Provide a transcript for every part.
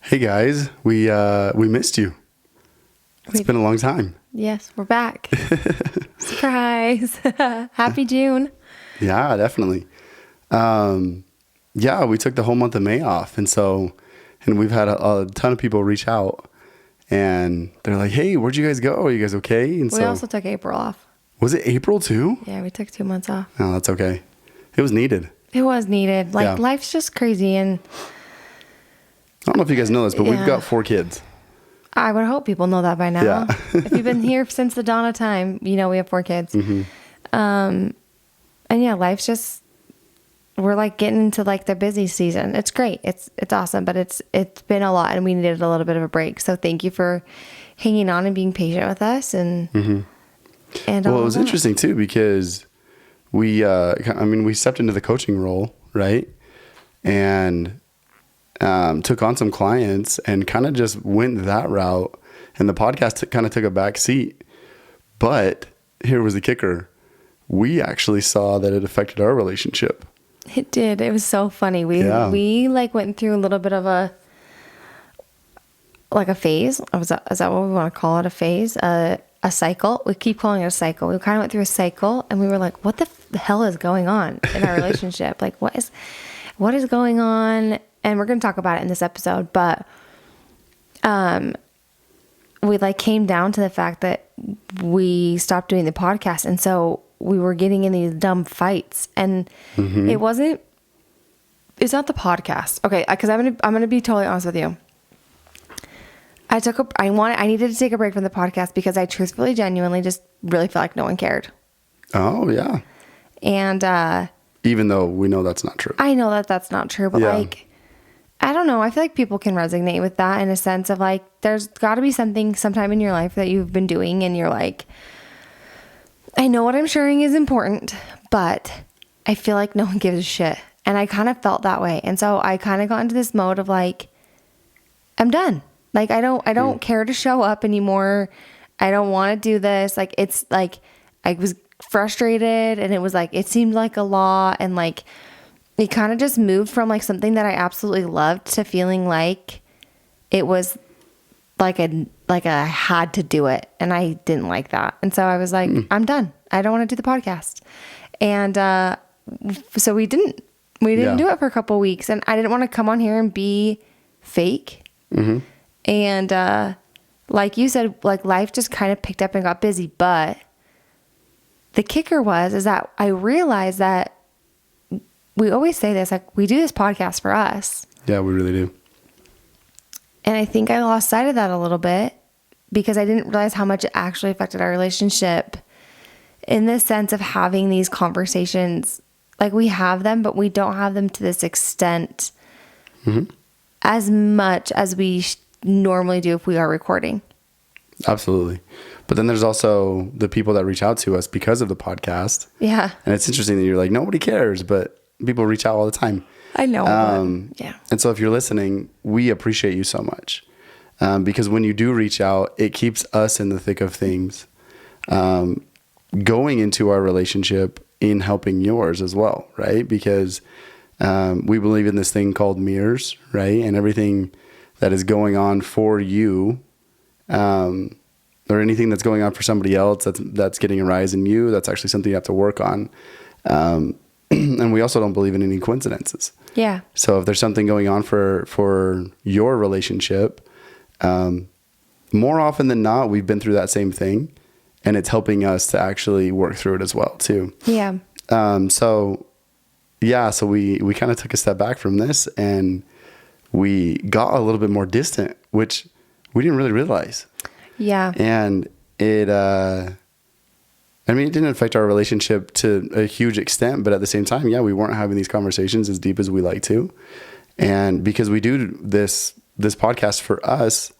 Hey guys, we missed you. It's been a long time. Yes, we're back. Surprise. Happy June. Yeah, definitely. Yeah, we took the whole month of May off. And we've had a ton of people reach out and they're like, hey, where'd you guys go? Are you guys okay? And We also took April off. was it April too? Yeah, we took 2 months off. No, that's okay. It was needed. It was needed. Yeah. Life's just crazy. And I don't know if you guys know this, but we've Yeah. got 4 kids. I would hope people know that by now. Yeah. If you've been here since the dawn of time, you know we have 4 kids. Mm-hmm. And yeah, life's just, we're like getting into like the busy season. It's great. It's awesome, but it's been a lot and we needed a little bit of a break. So thank you for hanging on and being patient with us. And Well, it was interesting too because we stepped into the coaching role, right? And took on some clients and kind of just went that route. And the podcast kind of took a back seat. But here was the kicker. We actually saw that it affected our relationship. It did. It was so funny. We like went through a little bit of a phase. Is that what we want to call it? A phase? A cycle. We keep calling it a cycle. We kind of went through a cycle and we were like, what the hell is going on in our relationship? Like what is going on? And we're going to talk about it in this episode, but we like came down to the fact that we stopped doing the podcast. And so we were getting in these dumb fights and it's not the podcast. Okay. Cause I'm going to be totally honest with you. I needed to take a break from the podcast because I truthfully, genuinely just really felt like no one cared. Oh yeah. And, even though we know that's not true. I know that that's not true, but I don't know. I feel like people can resonate with that in a sense of like, there's got to be something sometime in your life that you've been doing and you're like, I know what I'm sharing is important, but I feel like no one gives a shit. And I kind of felt that way. And so I kind of got into this mode of like, I'm done. Like, I don't care to show up anymore. I don't want to do this. Like, it's like, I was frustrated and it was like, it seemed like a lot. And like, it kind of just moved from like something that I absolutely loved to feeling like it was like I had to do it. And I didn't like that. And so I was like, I'm done. I don't want to do the podcast. And, so we didn't do it for a couple of weeks and I didn't want to come on here and be fake. Mm-hmm. And, like you said, like life just kind of picked up and got busy, but the kicker is that I realized that we always say this, like we do this podcast for us. Yeah, we really do. And I think I lost sight of that a little bit because I didn't realize how much it actually affected our relationship in the sense of having these conversations. Like we have them, but we don't have them to this extent as much as we normally do if we are recording. Absolutely. But then there's also the people that reach out to us because of the podcast. Yeah. And it's interesting that you're like, nobody cares, but people reach out all the time. I know. Yeah. And so if you're listening, we appreciate you so much. Because when you do reach out, it keeps us in the thick of things, going into our relationship in helping yours as well. Right. Because, we believe in this thing called mirrors, right? And everything that is going on for you, or anything that's going on for somebody else that's getting a rise in you, that's actually something you have to work on. And we also don't believe in any coincidences. Yeah. So if there's something going on for your relationship, more often than not, we've been through that same thing and it's helping us to actually work through it as well too. Yeah. So we kind of took a step back from this and we got a little bit more distant, which we didn't really realize. Yeah. And it didn't affect our relationship to a huge extent, but at the same time, we weren't having these conversations as deep as we like to. And because we do this podcast for us,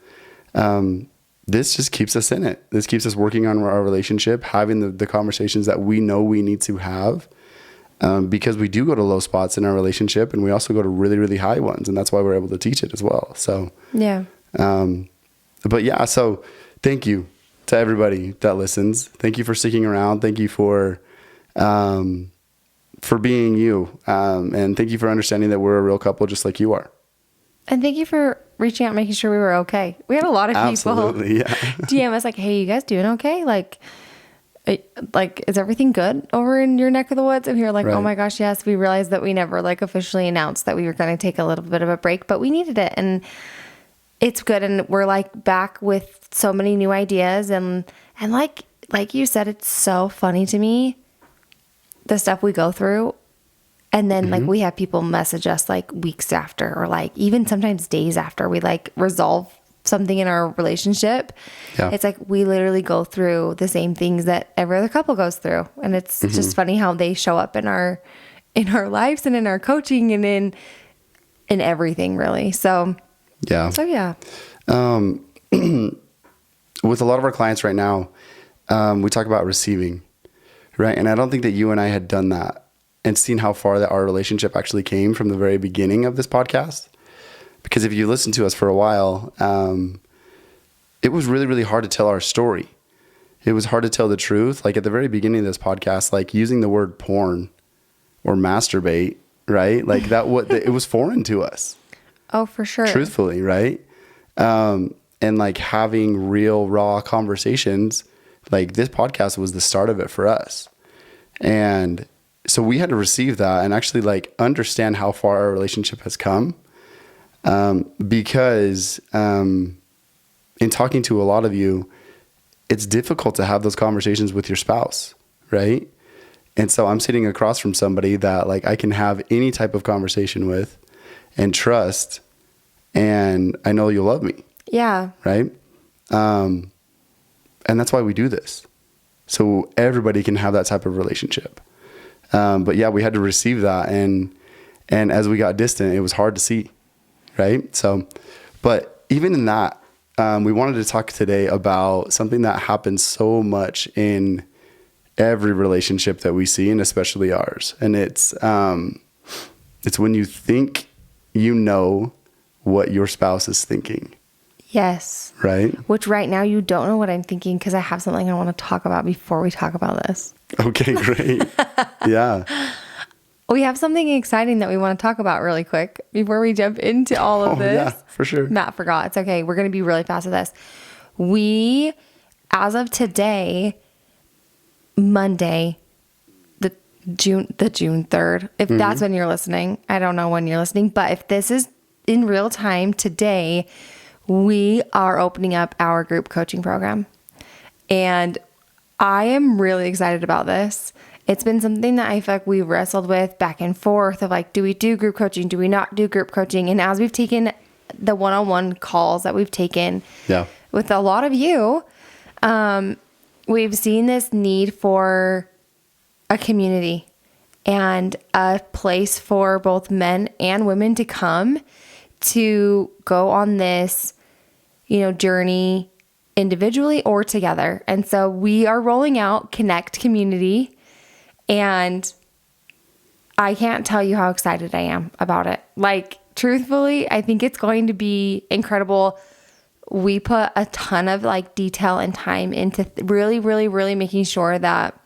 this just keeps us in it. This keeps us working on our relationship, having the conversations that we know we need to have. Because we do go to low spots in our relationship and we also go to really, really high ones. And that's why we're able to teach it as well. So, so thank you to everybody that listens. Thank you for sticking around. Thank you for being you. And thank you for understanding that we're a real couple just like you are. And thank you for reaching out, making sure we were okay. We had a lot of Absolutely, people DM us like, hey, you guys doing okay? Like, is everything good over in your neck of the woods? And we were like, oh my gosh, yes. We realized that we never like officially announced that we were going to take a little bit of a break, but we needed it. And it's good. And we're like back with so many new ideas. And like you said, it's so funny to me, the stuff we go through. And then like we have people message us like weeks after, or like even sometimes days after we like resolve something in our relationship. Yeah. It's like we literally go through the same things that every other couple goes through. And it's just funny how they show up in our lives and in our coaching and in everything really. So yeah. With a lot of our clients right now, we talk about receiving, right? And I don't think that you and I had done that and seen how far that our relationship actually came from the very beginning of this podcast. Because if you listen to us for a while, it was really, really hard to tell our story. It was hard to tell the truth. Like at the very beginning of this podcast, like using the word porn or masturbate, right? Like it was foreign to us. Oh, for sure. Truthfully, right? And like having real, raw conversations, like this podcast was the start of it for us. And so we had to receive that and actually like understand how far our relationship has come. Because in talking to a lot of you, it's difficult to have those conversations with your spouse, right? And so I'm sitting across from somebody that like I can have any type of conversation with and trust, and I know you'll love me. Yeah. Right? And that's why we do this. So everybody can have that type of relationship. But yeah, we had to receive that. And as we got distant, it was hard to see. Right. So, but even in that, we wanted to talk today about something that happens so much in every relationship that we see, and especially ours. And it's when you think you know what your spouse is thinking. Yes. Right. Which right now you don't know what I'm thinking, because I have something I want to talk about before we talk about this. Okay, great. Yeah. We have something exciting that we want to talk about really quick before we jump into all of this. Yeah, for sure. Matt forgot. It's okay. We're going to be really fast with this. We, as of today, Monday, the June 3rd, if that's when you're listening, I don't know when you're listening, but if this is in real time today, we are opening up our group coaching program. And I am really excited about this. It's been something that I feel like we wrestled with back and forth of like, do we do group coaching? Do we not do group coaching? And as we've taken the one-on-one calls that we've taken with a lot of you, we've seen this need for a community and a place for both men and women to come to go on this, journey individually or together. And so we are rolling out Connect Community. And I can't tell you how excited I am about it. Like, truthfully, I think it's going to be incredible. We put a ton of like detail and time into really, really, really making sure that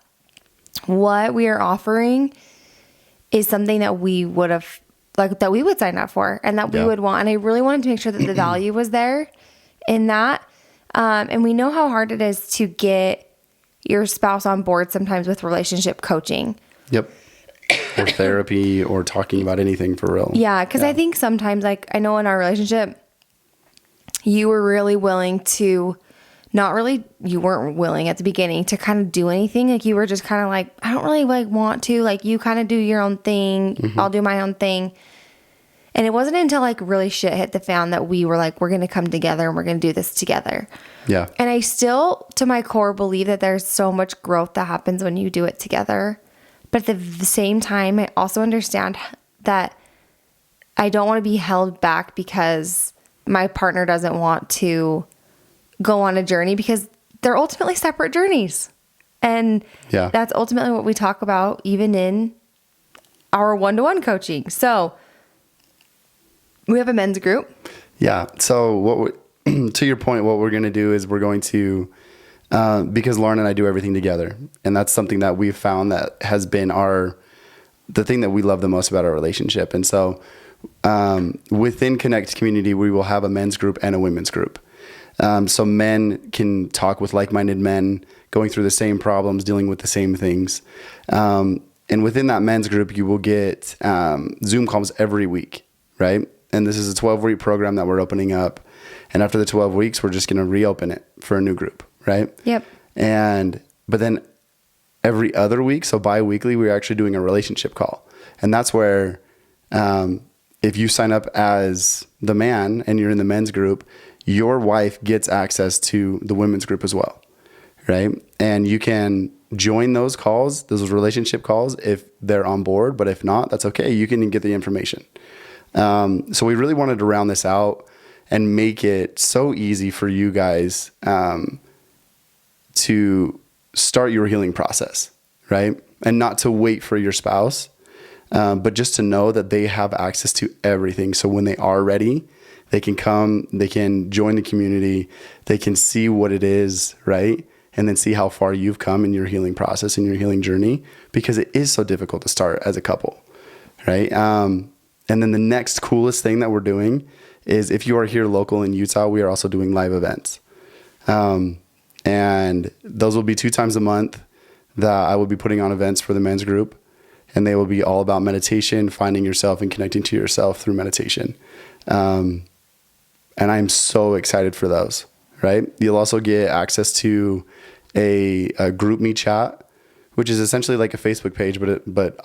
what we are offering is something that we would have, like, that we would sign up for and that we would want. And I really wanted to make sure that the value was there in that. And we know how hard it is to get your spouse on board sometimes with relationship coaching. Yep. Or therapy or talking about anything for real. Yeah. Cause I think sometimes, like, I know in our relationship, you were really willing to you weren't willing at the beginning to kind of do anything. Like you were just kind of like, I don't really like want to, like, you kind of do your own thing. I'll do my own thing. And it wasn't until like really shit hit the fan that we were like, we're going to come together and we're going to do this together. Yeah. And I still, to my core, believe that there's so much growth that happens when you do it together. But at the same time, I also understand that I don't want to be held back because my partner doesn't want to go on a journey, because they're ultimately separate journeys. And that's ultimately what we talk about even in our one-to-one coaching. So we have a men's group. Yeah. So to your point, what we're going to do is we're going to, because Lauren and I do everything together, and that's something that we've found that has been the thing that we love the most about our relationship. And so within Connect community, we will have a men's group and a women's group. So men can talk with like-minded men going through the same problems, dealing with the same things. And within that men's group, you will get Zoom calls every week, right? And this is a 12-week program that we're opening up. And after the 12 weeks, we're just going to reopen it for a new group, right? Yep. But then every other week, so bi-weekly, we're actually doing a relationship call. And that's where if you sign up as the man and you're in the men's group, your wife gets access to the women's group as well, right? And you can join those calls, those relationship calls, if they're on board. But if not, that's okay. You can get the information. So we really wanted to round this out and make it so easy for you guys to start your healing process, right? And not to wait for your spouse, but just to know that they have access to everything. So when they are ready, they can come, they can join the community, they can see what it is, right? And then see how far you've come in your healing process and your healing journey, because it is so difficult to start as a couple, right? And then the next coolest thing that we're doing is, if you are here local in Utah, we are also doing live events. And those will be 2 times a month that I will be putting on events for the men's group. And they will be all about meditation, finding yourself and connecting to yourself through meditation. And I'm so excited for those, right? You'll also get access to a group me chat, which is essentially like a Facebook page, but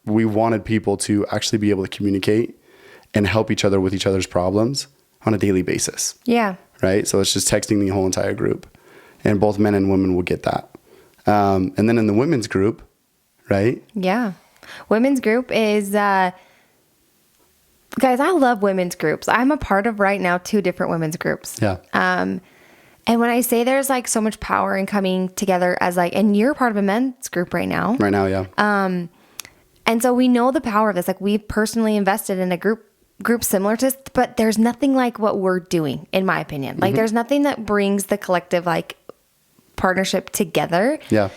we wanted people to actually be able to communicate and help each other with each other's problems on a daily basis. Yeah. Right? So it's just texting the whole entire group, and both men and women will get that. And then in the women's group, right? Yeah. Women's group is, guys, I love women's groups. I'm a part of right now 2 different women's groups. Yeah. And when I say there's like so much power in coming together as like, and you're part of a men's group right now. Right now, yeah. And so we know the power of this. Like, we've personally invested in a group similar to this, but there's nothing like what we're doing, in my opinion. Like, there's nothing that brings the collective like partnership together. Yeah.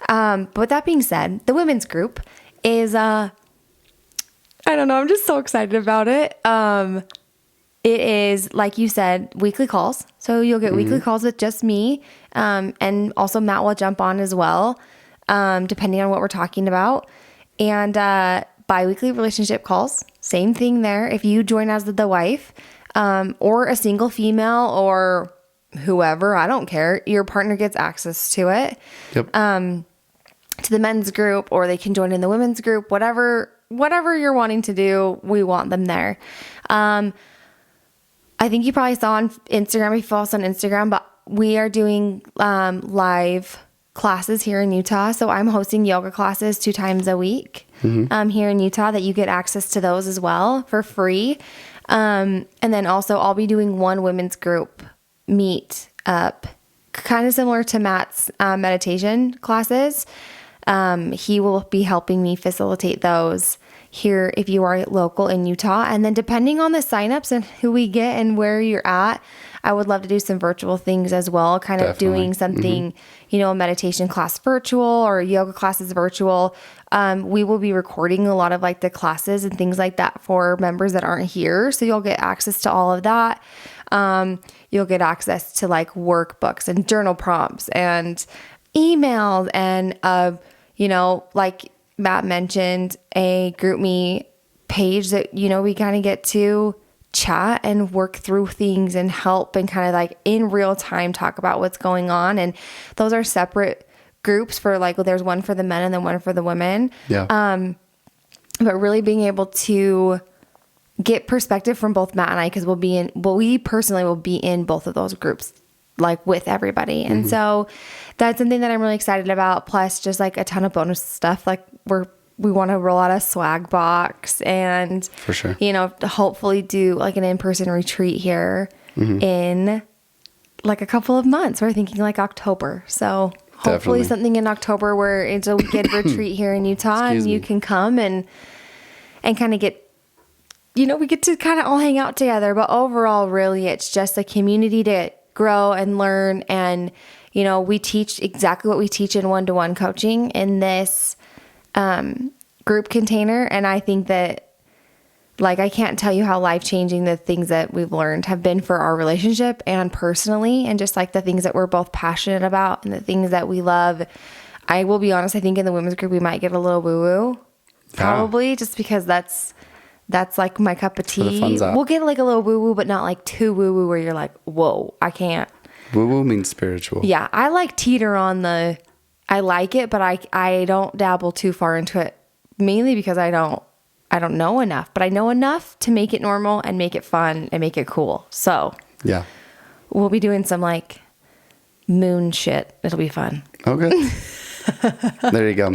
But with that being said, the women's group is, I don't know, I'm just so excited about it. It is, like you said, weekly calls. So you'll get weekly calls with just me. And also Matt will jump on as well, depending on what we're talking about. And bi-weekly relationship calls, same thing there. If you join as the wife, or a single female, or whoever, I don't care, your partner gets access to it. Yep. To the men's group, or they can join in the women's group, whatever you're wanting to do, we want them there. I think you probably saw on Instagram, if you follow us on Instagram, but we are doing live classes here in Utah. So I'm hosting yoga classes 2 times a week here in Utah, that you get access to those as well for free. And then also I'll be doing 1 women's group meet up, kind of similar to Matt's meditation classes. He will be helping me facilitate those here if you are local in Utah. And then depending on the signups and who we get and where you're at, I would love to do some virtual things as well, kind of doing something, a meditation class virtual or yoga classes virtual. We will be recording a lot of like the classes and things like that for members that aren't here. So you'll get access to all of that. You'll get access to like workbooks and journal prompts and emails and, like Matt mentioned, a GroupMe page that, we kind of get to chat and work through things and help and kind of like in real time talk about what's going on. And those are separate groups for like, there's one for the men and then one for the women. Yeah. But really being able to get perspective from both Matt and I, because we personally will be in both of those groups, like with everybody. And so that's something that I'm really excited about. Plus just like a ton of bonus stuff. Like we want to roll out a swag box and, for sure, hopefully do like an in-person retreat here in like a couple of months. We're thinking like October. So hopefully something in October where it's a weekend retreat here in Utah and you can come and kind of get, we get to kind of all hang out together. But overall, really, it's just a community to grow and learn. And, we teach exactly what we teach in one-to-one coaching in this group container. And I think that Like, I can't tell you how life-changing the things that we've learned have been for our relationship and personally, and just like the things that we're both passionate about and the things that we love. I will be honest, I think in the women's group we might get a little woo-woo. Probably just because that's like my cup of tea. We'll get like a little woo-woo, but not like too woo-woo where you're like, whoa, I can't. Woo-woo means spiritual. Yeah, I like teeter on I like it, but I don't dabble too far into it, mainly because I don't know enough, but I know enough to make it normal and make it fun and make it cool. So yeah, we'll be doing some like moon shit. It'll be fun. Okay. There you go.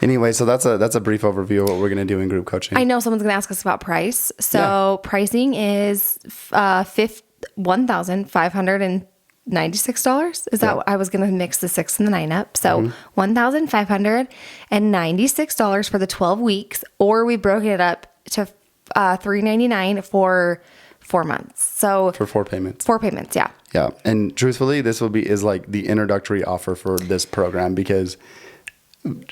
Anyway, so that's a brief overview of what we're going to do in group coaching. I know someone's going to ask us about price. So pricing is $1,596. Is that what I was going to mix the 6 and the 9 up? So $1,596 for the 12 weeks, or we broke it up to $399 for 4 months. So for 4 payments. 4 payments, yeah. Yeah, and truthfully, this is like the introductory offer for this program, because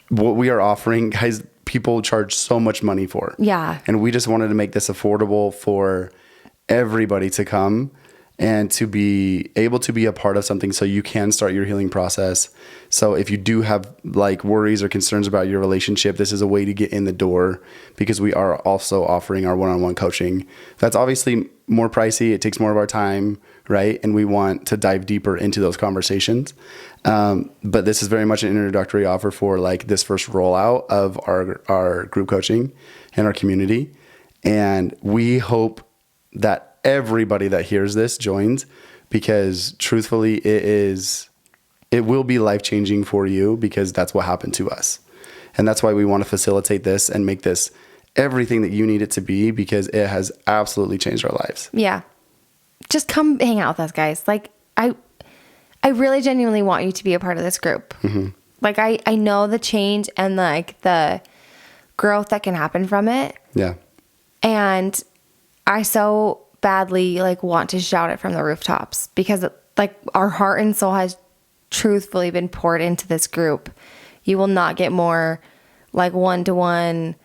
what we are offering, guys, people charge so much money for. Yeah. And we just wanted to make this affordable for everybody to come and to be able to be a part of something so you can start your healing process. So if you do have like worries or concerns about your relationship, this is a way to get in the door, because we are also offering our one-on-one coaching. That's obviously more pricey. It takes more of our time, right? And we want to dive deeper into those conversations. But this is very much an introductory offer for like this first rollout of our group coaching and our community. And we hope that everybody that hears this joins, because truthfully, it will be life-changing for you, because that's what happened to us. And that's why we want to facilitate this and make this everything that you need it to be, because it has absolutely changed our lives. Yeah. Just come hang out with us, guys. Like, I really genuinely want you to be a part of this group. Mm-hmm. Like, I know the change and like the growth that can happen from it. Yeah. And I so badly like want to shout it from the rooftops, because like our heart and soul has truthfully been poured into this group. You will not get more like one-to-one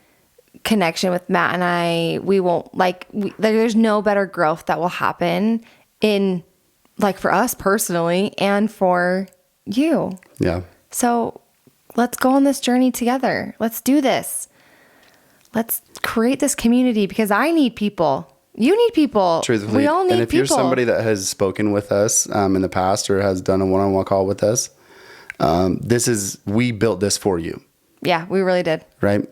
connection with Matt and I. We won't there's no better growth that will happen in like for us personally and for you. Yeah. So let's go on this journey together. Let's do this. Let's create this community, because I need people. You need people. Truthfully. We all need people. And if you're somebody that has spoken with us in the past or has done a one-on-one call with us, we built this for you. Yeah, we really did. Right?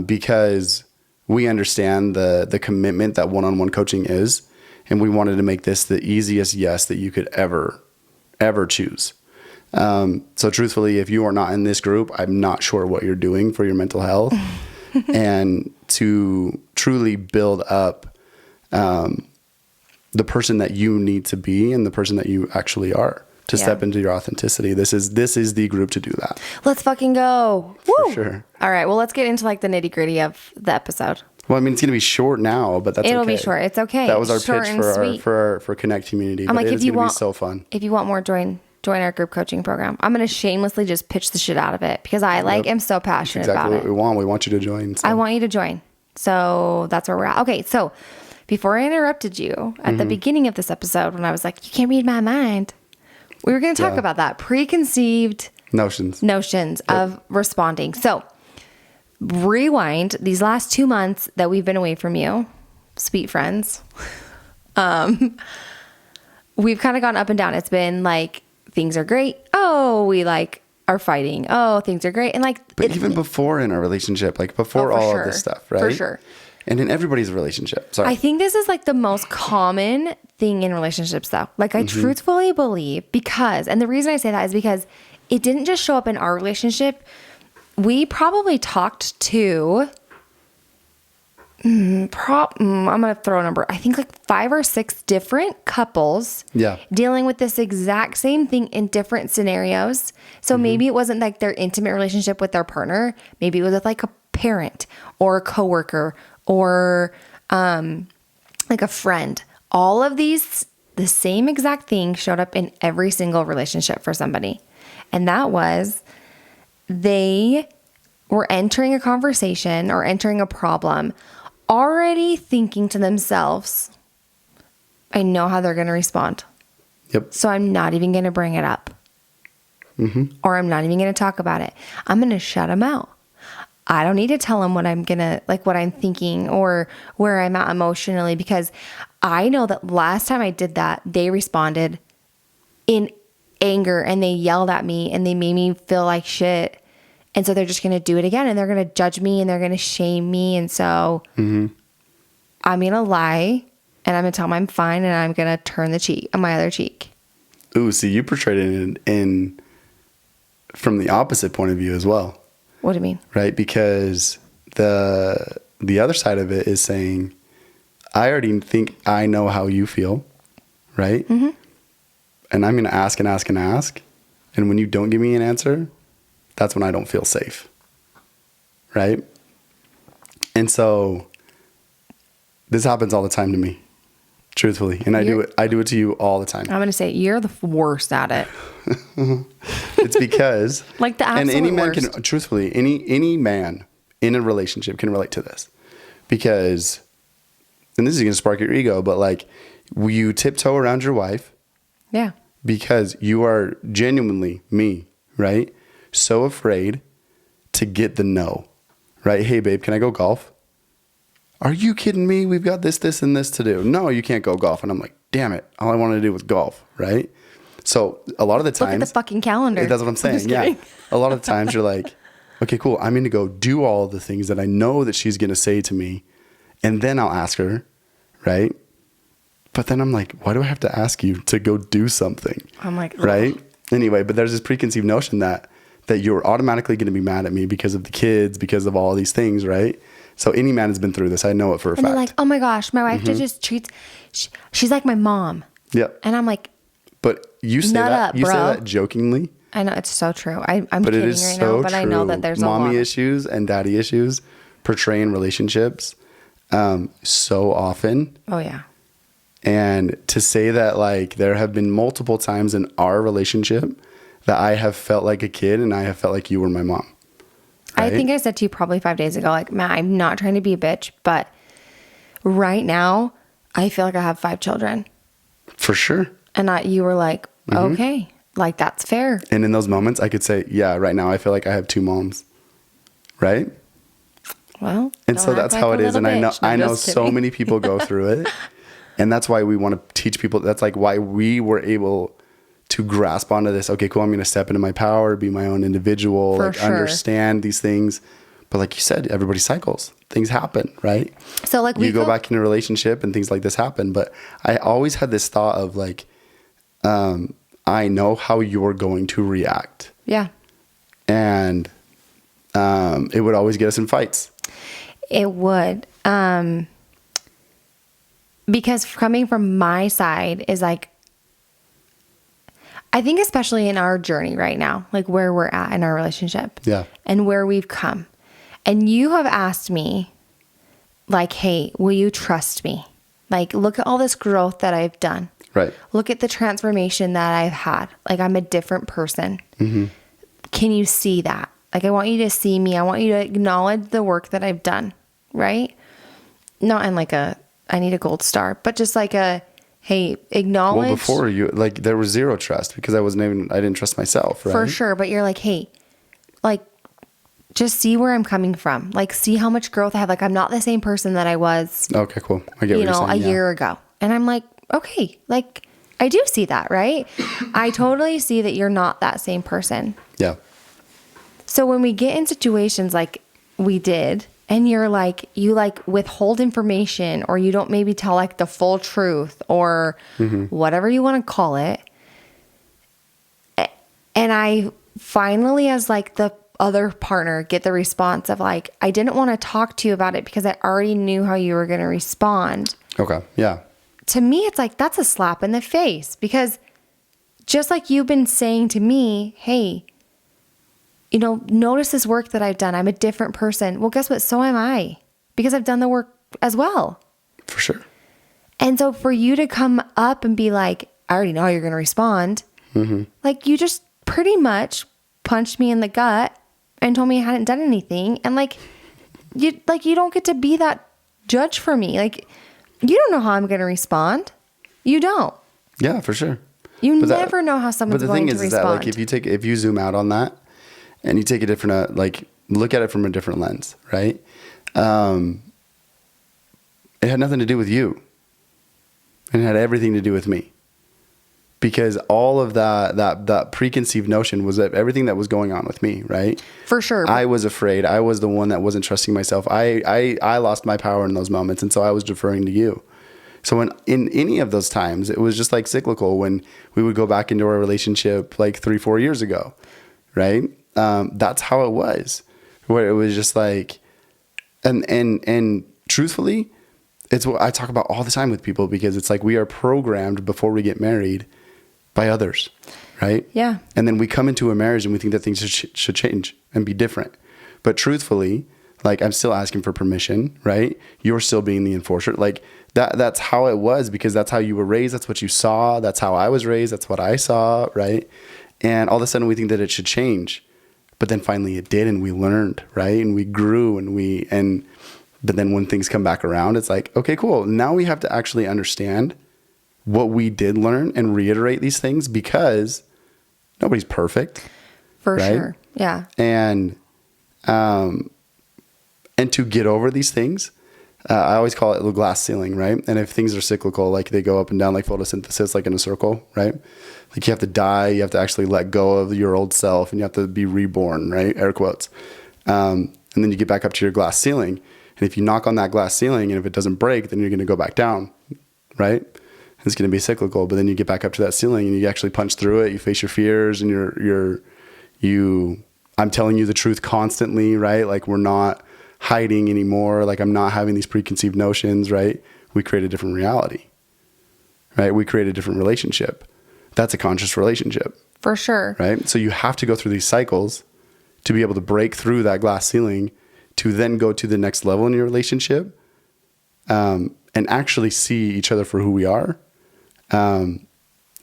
Because we understand the commitment that one-on-one coaching is, and we wanted to make this the easiest yes that you could ever choose. So truthfully, if you are not in this group, I'm not sure what you're doing for your mental health. And to truly build up the person that you need to be and the person that you actually are to step into your authenticity. This is the group to do that. Let's fucking go. For Woo! sure. All right. Well, let's get into like the nitty gritty of the episode. Well, I mean, it's going to be short now, but that's It'll okay. be short. It's okay. That was our Short pitch and for Connect Community. I'm but like, it's going to be so fun. If you want more, join our group coaching program. I'm going to shamelessly just pitch the shit out of it, because I am so passionate exactly about it. What we want. We want you to join. So. I want you to join. So that's where we're at. Okay. So before I interrupted you at the beginning of this episode, when I was like, you can't read my mind, we were going to talk about that preconceived notions of responding. So rewind these last 2 months that we've been away from you, sweet friends. We've kind of gone up and down. It's been like, things are great. Oh, we like are fighting. Oh, things are great. And like, but even before in our relationship, like before all of this stuff, right? For sure. And in everybody's relationship. Sorry. I think this is like the most common thing in relationships though. Like I truthfully believe, and the reason I say that is because it didn't just show up in our relationship. We probably talked to, I'm going to throw a number. I think like 5 or 6 different couples dealing with this exact same thing in different scenarios. So maybe it wasn't like their intimate relationship with their partner. Maybe it was with like a parent or a coworker or like a friend. All of these, the same exact thing showed up in every single relationship for somebody. And that was they were entering a conversation or entering a problem already thinking to themselves, I know how they're going to respond. Yep. So I'm not even going to bring it up. Or I'm not even going to talk about it. I'm going to shut them out. I don't need to tell them what I'm going to, like what I'm thinking or where I'm at emotionally, because I know that last time I did that, they responded in anger and they yelled at me and they made me feel like shit. And so they're just going to do it again and they're going to judge me and they're going to shame me. And so I'm going to lie and I'm going to tell them I'm fine and I'm going to turn the cheek on my other cheek. Ooh, see, you portrayed it in from the opposite point of view as well. What do you mean? Right? Because the other side of it is saying, I already think I know how you feel, right? And I'm going to ask and ask and ask. And when you don't give me an answer, that's when I don't feel safe, right? And so this happens all the time to me, truthfully. And I do it to you all the time. I'm going to say you're the worst at it. It's because like the absolute and any man worst. can, truthfully, any man in a relationship can relate to this, because, and this is going to spark your ego, but like you tiptoe around your wife. Yeah. Because you are genuinely right? So afraid to get the no, right? Hey babe, can I go golf? Are you kidding me? We've got this, and this to do. No, you can't go golf. And I'm like, damn it. All I wanted to do was golf, right? So a lot of the times, look at the fucking calendar. That's what I'm saying. Yeah. A lot of the times you're like, okay, cool. I'm going to go do all the things that I know that she's going to say to me. And then I'll ask her, right? But then I'm like, why do I have to ask you to go do something? I'm like, ugh. Right? Anyway, but there's this preconceived notion that you're automatically going to be mad at me because of the kids, because of all these things, right? So any man has been through this. I know it for a fact. And they're like, oh my gosh, my wife just treats, she's like my mom. Yep. And I'm like, but you say nut that, up, you say bro. that jokingly. I know it's so true. I'm But kidding it is right so now, but true. I know that there's mommy a lot. issues and daddy issues portray in relationships so often. Oh yeah. And to say that, like, there have been multiple times in our relationship that I have felt like a kid and I have felt like you were my mom. Right? I think I said to you probably 5 days ago, like, Matt, I'm not trying to be a bitch, but right now I feel like I have 5 children. For sure. And you were like, okay, like that's fair. And in those moments I could say, yeah, right now I feel like I have 2 moms. Right? Well, and so that's how it is. And I know so many people go through it. And that's why we want to teach people. That's like why we were able to grasp onto this. Okay, cool. I'm going to step into my power, be my own individual, For like sure. Understand these things. But like you said, everybody cycles. Things happen, right? So like you go back in a relationship and things like this happen. But I always had this thought of like, I know how you're going to react. Yeah. And it would always get us in fights. It would. Because coming from my side is like, I think especially in our journey right now, like where we're at in our relationship. Yeah. And where we've come. And you have asked me, like, hey, will you trust me? Like, look at all this growth that I've done. Right. Look at the transformation that I've had. Like, I'm a different person. Can you see that? Like, I want you to see me. I want you to acknowledge the work that I've done. Right? Not in like I need a gold star, but just like hey, acknowledge. Well, before you, like, there was zero trust because I didn't trust myself, right? For sure. But you're like, hey, like, just see where I'm coming from. Like, see how much growth I have. Like, I'm not the same person that I was, Okay, cool. I get what you're saying. a year ago. And I'm like, okay, like, I do see that, right? I totally see that you're not that same person. Yeah. So when we get in situations like we did, and you're like, you like withhold information, or you don't maybe tell like the full truth, or whatever you want to call it. And I finally, as like the other partner, get the response of like, I didn't want to talk to you about it because I already knew how you were going to respond. Okay. Yeah. To me, it's like, that's a slap in the face, because just like you've been saying to me, hey, notice this work that I've done. I'm a different person. Well, guess what? So am I, because I've done the work as well. For sure. And so for you to come up and be like, I already know how you're going to respond. Like, you just pretty much punched me in the gut and told me I hadn't done anything. And like you don't get to be that judge for me. Like, you don't know how I'm going to respond. You don't. Yeah, for sure. You never know how someone's going to respond. But the thing is that, like, if you zoom out on that and you take a different, look at it from a different lens, right? It had nothing to do with you. It had everything to do with me. Because all of that preconceived notion was that everything that was going on with me, right? For sure. I was afraid. I was the one that wasn't trusting myself. I lost my power in those moments, and so I was deferring to you. So in any of those times, it was just like cyclical when we would go back into our relationship like 3-4 years ago, right? That's how it was, where it was just like, and truthfully, it's what I talk about all the time with people, because it's like we are programmed before we get married by others, right? Yeah. And then we come into a marriage and we think that things should change and be different. But truthfully, like, I'm still asking for permission, right? You're still being the enforcer. Like, that's how it was, because that's how you were raised. That's what you saw. That's how I was raised. That's what I saw, right? And all of a sudden we think that it should change. But then finally it did, and we learned, right? And we grew, but then when things come back around, it's like, okay, cool. Now we have to actually understand what we did learn and reiterate these things, because nobody's perfect. For right? Sure. Yeah. And to get over these things, I always call it the glass ceiling, right? And if things are cyclical, like they go up and down like photosynthesis, like in a circle, right? Like you have to die, you have to actually let go of your old self, and you have to be reborn, right? Air quotes. And then you get back up to your glass ceiling. And if you knock on that glass ceiling and if it doesn't break, then you're going to go back down, right? It's going to be cyclical. But then you get back up to that ceiling and you actually punch through it. You face your fears, and I'm telling you the truth constantly, right? Like, we're not hiding anymore. Like, I'm not having these preconceived notions, right? We create a different reality, right? We create a different relationship. That's a conscious relationship. For sure. Right? So you have to go through these cycles to be able to break through that glass ceiling, to then go to the next level in your relationship, and actually see each other for who we are, and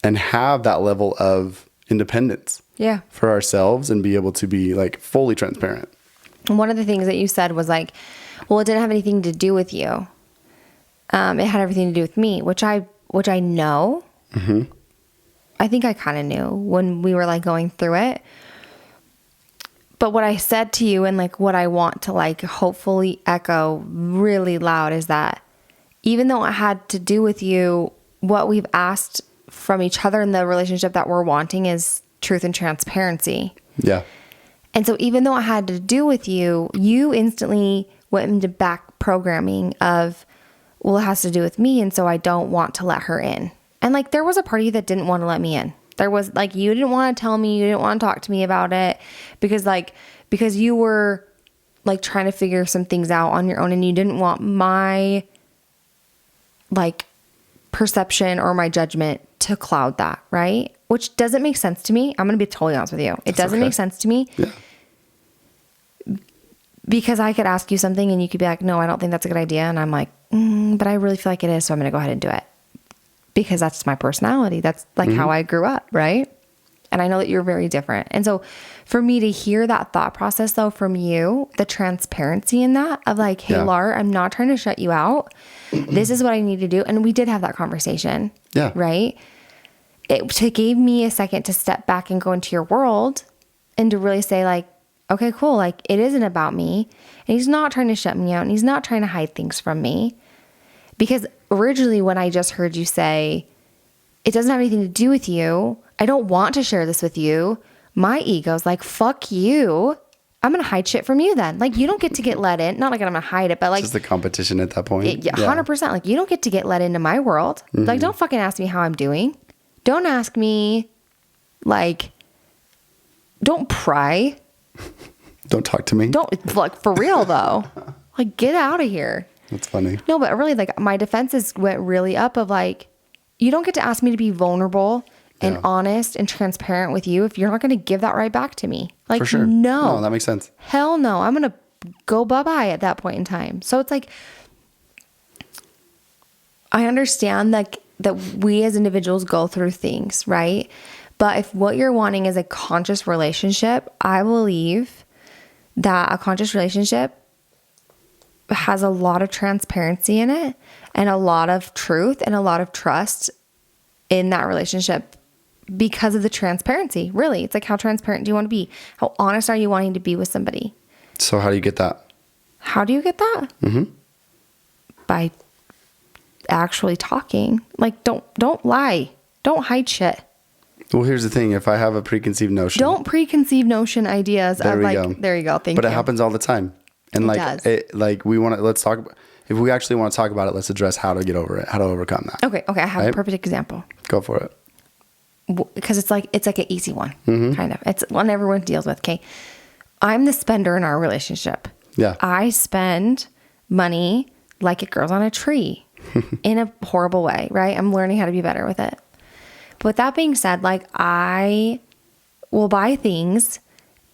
have that level of independence for ourselves, and be able to be like fully transparent. One of the things that you said was like, well, it didn't have anything to do with you. It had everything to do with me, which I know. Mm-hmm. I think I kind of knew when we were like going through it. But what I said to you, and like what I want to like hopefully echo really loud, is that even though it had to do with you, what we've asked from each other in the relationship that we're wanting is truth and transparency. Yeah. And so even though it had to do with you, you instantly went into back programming of, well, it has to do with me, and so I don't want to let her in. And like, there was a part of you that didn't want to let me in. There was like, you didn't want to tell me, you didn't want to talk to me about it, because you were like trying to figure some things out on your own, and you didn't want my like perception or my judgment to cloud that, right? Which doesn't make sense to me. I'm going to be totally honest with you. It doesn't make sense to me. Yeah. Because I could ask you something and you could be like, no, I don't think that's a good idea. And I'm like, but I really feel like it is. So I'm going to go ahead and do it. Because that's my personality. That's like how I grew up, right? And I know that you're very different. And so for me to hear that thought process though from you, the transparency in that of like, hey, Lar, I'm not trying to shut you out. This is what I need to do. And we did have that conversation. Yeah. Right? It gave me a second to step back and go into your world and to really say like, okay, cool. Like, it isn't about me. And he's not trying to shut me out, and he's not trying to hide things from me. Because originally when I just heard you say, it doesn't have anything to do with you, I don't want to share this with you, my ego's like, fuck you. I'm going to hide shit from you then. Like, you don't get to get let in. Not like I'm going to hide it, but like. It's just the competition at that point. 100%. Like, you don't get to get let into my world. Mm-hmm. Like, don't fucking ask me how I'm doing. Don't ask me, like, don't pry. Don't talk to me. Don't, like, for real though. Like, get out of here. That's funny. No, but really, like, my defenses went really up of like, you don't get to ask me to be vulnerable and honest and transparent with you if you're not going to give that right back to me. Like, for sure. No, that makes sense. Hell no. I'm going to go bye-bye at that point in time. So it's like, I understand that we as individuals go through things, right? But if what you're wanting is a conscious relationship, I believe that a conscious relationship has a lot of transparency in it and a lot of truth and a lot of trust in that relationship because of the transparency. Really, it's like, how transparent do you want to be? How honest are you wanting to be with somebody? So how do you get that? How do you get that? By actually talking. Like, don't lie. Don't hide shit. Well, here's the thing. If I have a preconceived notion, don't preconceived notion ideas. There of we like, go. there you go. Thank you. But it happens all the time. And we want to, let's talk about, if we actually want to talk about it, let's address how to get over it, how to overcome that. Okay. I have a perfect example. Go for it. Because it's like an easy one, kind of. It's one everyone deals with. Okay. I'm the spender in our relationship. Yeah. I spend money like it grows on a tree in a horrible way, right? I'm learning how to be better with it. But with that being said, like, I will buy things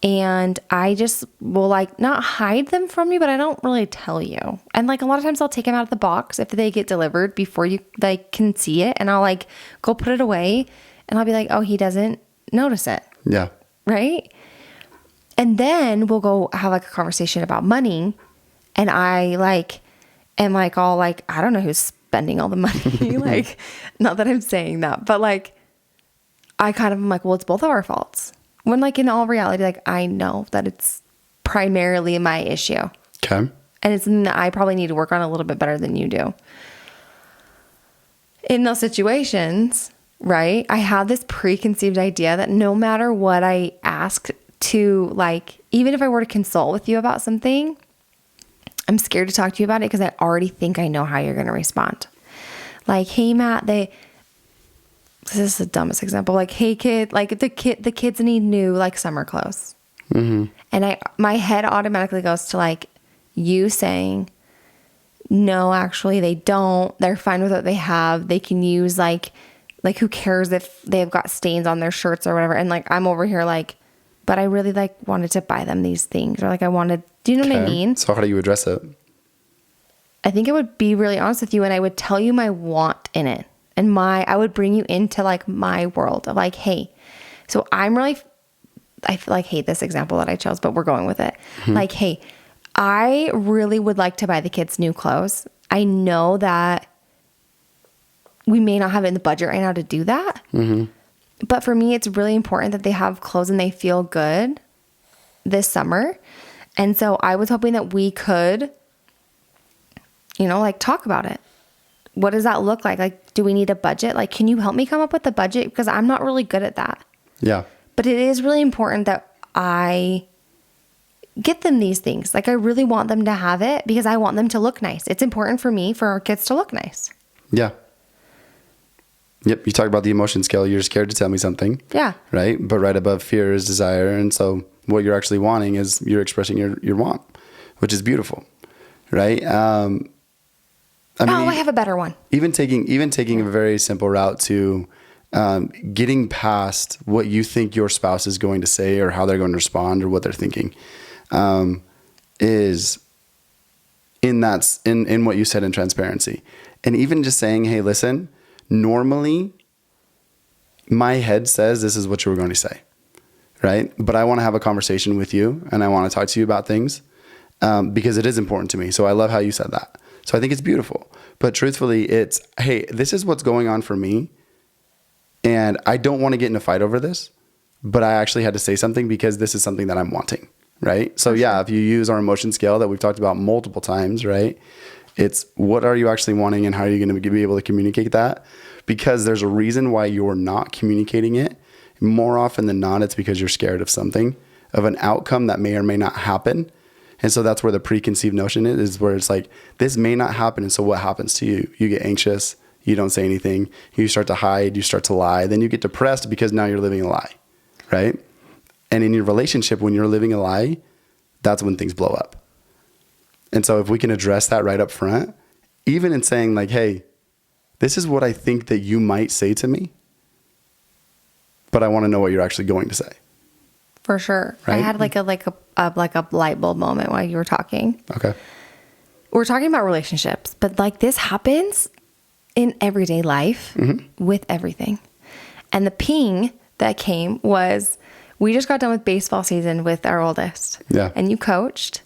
and I just will like not hide them from you, but I don't really tell you. And like a lot of times I'll take them out of the box if they get delivered before you like can see it, and I'll like go put it away and I'll be like, oh, he doesn't notice it. Yeah. Right. And then we'll go have like a conversation about money, and I like am like all like, I don't know who's spending all the money. Like, not that I'm saying that, but like I kind of am like, well, it's both of our faults. When like in all reality, like I know that it's primarily my issue. Okay. And it's something that I probably need to work on a little bit better than you do. In those situations, right, I have this preconceived idea that no matter what I ask to, like, even if I were to consult with you about something, I'm scared to talk to you about it because I already think I know how you're going to respond. Like, hey, Matt, this is the dumbest example. Like, hey, kid, like the kids need new like summer clothes. And my head automatically goes to like you saying, no, actually they don't. They're fine with what they have. They can use like who cares if they've got stains on their shirts or whatever. And like, I'm over here like, but I really like wanted to buy them these things, or like I wanted, do you know what I mean? So how do you address it? I think I would be really honest with you, and I would tell you my want in it. And I would bring you into like my world of like, hey, so I feel like hate this example that I chose, but we're going with it. Like, hey, I really would like to buy the kids new clothes. I know that we may not have it in the budget right now to do that. But for me, it's really important that they have clothes and they feel good this summer. And so I was hoping that we could, like talk about it. What does that look like? Like, do we need a budget? Like, can you help me come up with a budget? Because I'm not really good at that. Yeah. But it is really important that I get them these things. Like, I really want them to have it because I want them to look nice. It's important for me for our kids to look nice. Yeah. Yep. You talk about the emotion scale. You're scared to tell me something. Yeah. Right. But right above fear is desire. And so what you're actually wanting is you're expressing your want, which is beautiful. Right. I have a better one. Even taking a very simple route to getting past what you think your spouse is going to say or how they're going to respond or what they're thinking is in what you said in transparency. And even just saying, hey, listen, normally my head says this is what you were going to say, right? But I want to have a conversation with you and I want to talk to you about things because it is important to me. So I love how you said that. So I think it's beautiful. But truthfully, it's, hey, this is what's going on for me. And I don't want to get in a fight over this, but I actually had to say something because this is something that I'm wanting, right? So yeah, if you use our emotion scale that we've talked about multiple times, right? It's what are you actually wanting and how are you going to be able to communicate that? Because there's a reason why you're not communicating it. More often than not, it's because you're scared of something, of an outcome that may or may not happen. And so that's where the preconceived notion is where it's like, this may not happen. And so what happens to you? You get anxious. You don't say anything. You start to hide. You start to lie. Then you get depressed because now you're living a lie, right? And in your relationship, when you're living a lie, that's when things blow up. And so if we can address that right up front, even in saying like, hey, this is what I think that you might say to me, but I want to know what you're actually going to say. For sure. Right? I had like a light bulb moment while you were talking. Okay. We're talking about relationships, but like this happens in everyday life with everything. And the ping that came was we just got done with baseball season with our oldest. Yeah. And you coached.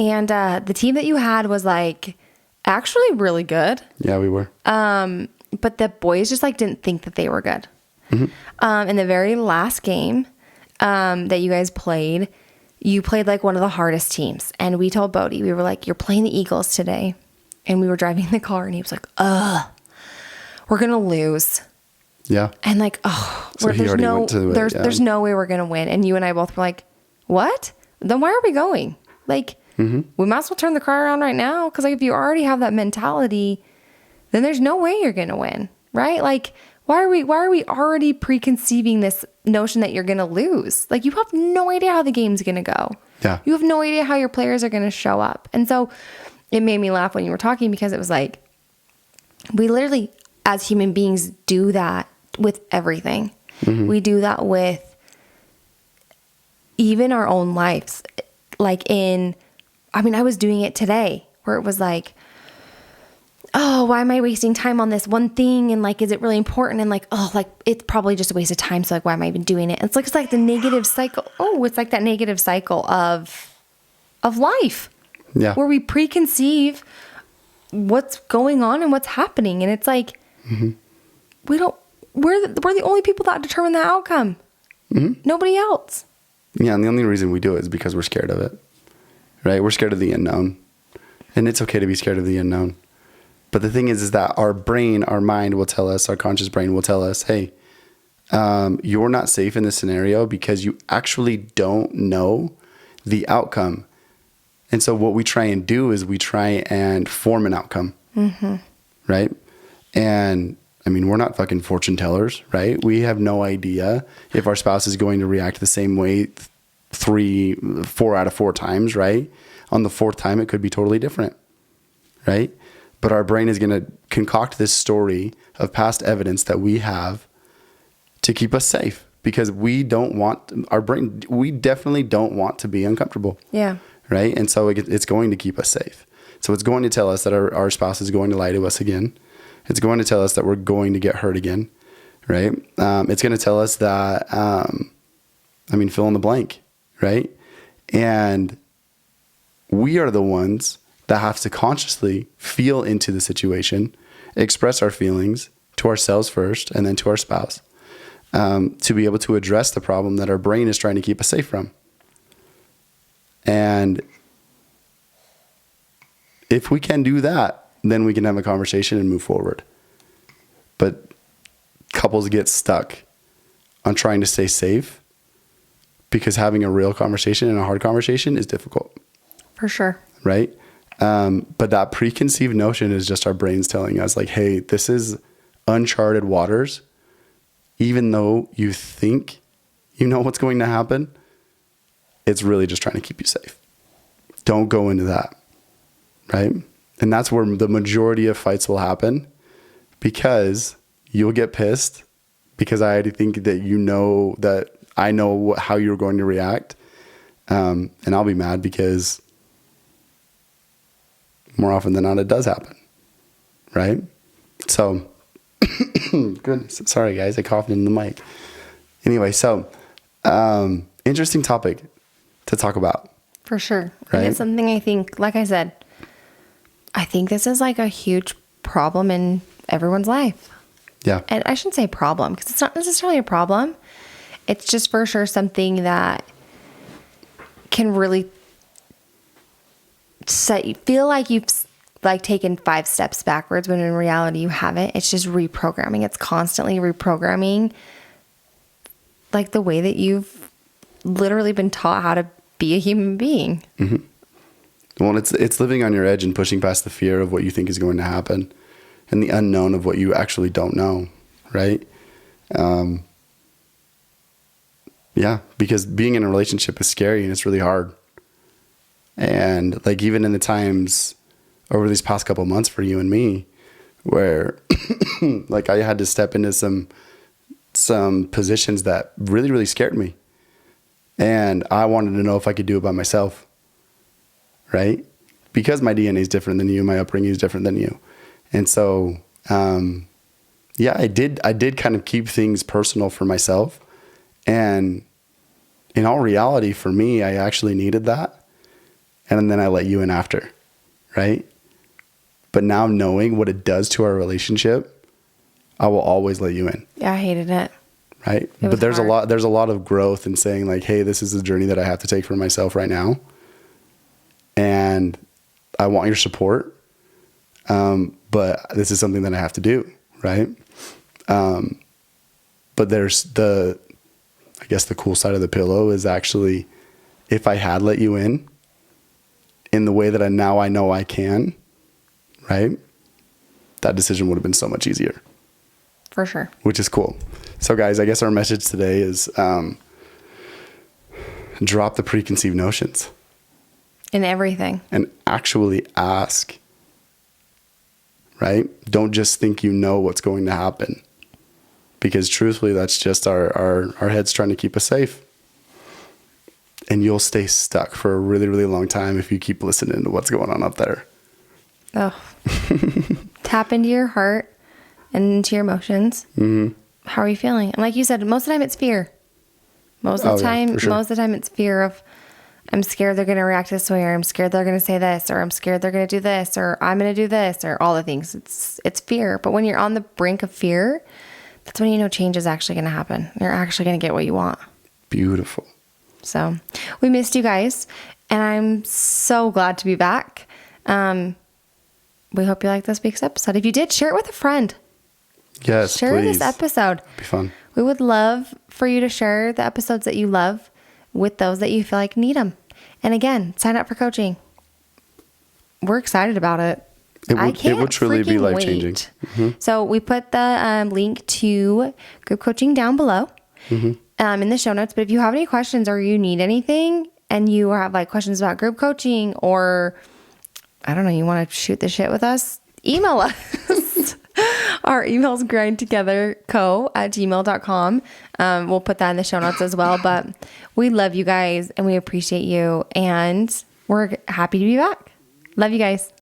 And the team that you had was like actually really good. Yeah, we were. But the boys just like didn't think that they were good. In the very last game that you guys played, you played like one of the hardest teams. And we told Bodie, we were like, you're playing the Eagles today. And we were driving the car and he was like, we're going to lose. Yeah. And like, So there's no way we're going to win. And you and I both were like, what? Then why are we going? Like, we might as well turn the car around right now. Cause like if you already have that mentality, then there's no way you're going to win. Right? Like, why are we already preconceiving this notion that you're going to lose? Like you have no idea how the game's going to go. Yeah. You have no idea how your players are going to show up. And so it made me laugh when you were talking because it was like, we literally as human beings do that with everything. We do that with even our own lives. Like I was doing it today where it was like, oh, why am I wasting time on this one thing? And like, is it really important? And like, oh, like it's probably just a waste of time. So like, why am I even doing it? It's like the negative cycle. Oh, it's like that negative cycle of life. Yeah. Where we preconceive what's going on and what's happening. And it's like, we're the only people that determine the outcome. Nobody else. Yeah. And the only reason we do it is because we're scared of it, right? We're scared of the unknown, and it's okay to be scared of the unknown. But the thing is that our brain, our mind will tell us, our conscious brain will tell us, hey, you're not safe in this scenario because you actually don't know the outcome. And so what we try and do is we try and form an outcome, right? And I mean, we're not fucking fortune tellers, right? We have no idea if our spouse is going to react the same way 4 out of 4 times, right? On the 4th time, it could be totally different, right? But our brain is going to concoct this story of past evidence that we have to keep us safe because we definitely don't want to be uncomfortable. Yeah. Right. And so it's going to keep us safe. So it's going to tell us that our spouse is going to lie to us again. It's going to tell us that we're going to get hurt again. Right. It's going to tell us that, fill in the blank. Right. And we are the ones that have to consciously feel into the situation, express our feelings to ourselves first and then to our spouse, to be able to address the problem that our brain is trying to keep us safe from. And if we can do that, then we can have a conversation and move forward. But couples get stuck on trying to stay safe because having a real conversation and a hard conversation is difficult. For sure. Right? But that preconceived notion is just our brains telling us like, hey, this is uncharted waters. Even though you think you know what's going to happen, it's really just trying to keep you safe. Don't go into that. Right? And that's where the majority of fights will happen because you'll get pissed because I already think that you know that I know how you're going to react. And I'll be mad because more often than not, it does happen. Right? So, good. Sorry, guys. I coughed in the mic. Anyway, so interesting topic to talk about. For sure. Right? And it's something I think, like I said, I think this is like a huge problem in everyone's life. Yeah. And I shouldn't say problem because it's not necessarily a problem. It's just for sure something that can really feel like you've like taken 5 steps backwards when in reality you haven't. It's just reprogramming. It's constantly reprogramming like the way that you've literally been taught how to be a human being. Well, it's living on your edge and pushing past the fear of what you think is going to happen and the unknown of what you actually don't know, right? Yeah, because being in a relationship is scary and it's really hard. And like even in the times over these past couple months for you and me, where like I had to step into some positions that really, really scared me. And I wanted to know if I could do it by myself. Right? Because my DNA is different than you, my upbringing is different than you. And so, yeah, I did kind of keep things personal for myself. And in all reality, for me, I actually needed that. and then I let you in after, right? But now knowing what it does to our relationship, I will always let you in. Yeah, I hated it. Right? But there's a lot of growth in saying like, hey, this is the journey that I have to take for myself right now. And I want your support. But this is something that I have to do. Right. But there's I guess the cool side of the pillow is actually, if I had let you in the way that I know I can, right? That decision would have been so much easier. For sure. Which is cool. So guys, I guess our message today is drop the preconceived notions. In everything. And actually ask, right? Don't just think you know what's going to happen. Because truthfully, that's just our heads trying to keep us safe. And you'll stay stuck for a really, really long time if you keep listening to what's going on up there. Oh. Tap into your heart and into your emotions. Mm-hmm. How are you feeling? And like you said, most of the time it's fear. Most of the time it's fear of, I'm scared they're going to react this way, or I'm scared they're going to say this, or I'm scared they're going to do this, or I'm going to do this, or all the things. It's fear. But when you're on the brink of fear, that's when you know change is actually going to happen. You're actually going to get what you want. Beautiful. So we missed you guys, and I'm so glad to be back. We hope you liked this week's episode. If you did, share it with a friend. Yes, share please. This episode. It'd be fun. We would love for you to share the episodes that you love with those that you feel like need them. And again, sign up for coaching. We're excited about it. It would truly be life-changing. Mm-hmm. So we put the link to group coaching down below in the show notes. But if you have any questions or you need anything and you have like questions about group coaching, or I don't know, you want to shoot the shit with us, email us. Our email is grindtogetherco@gmail.com. We'll put that in the show notes as well. But we love you guys and we appreciate you. And we're happy to be back. Love you guys.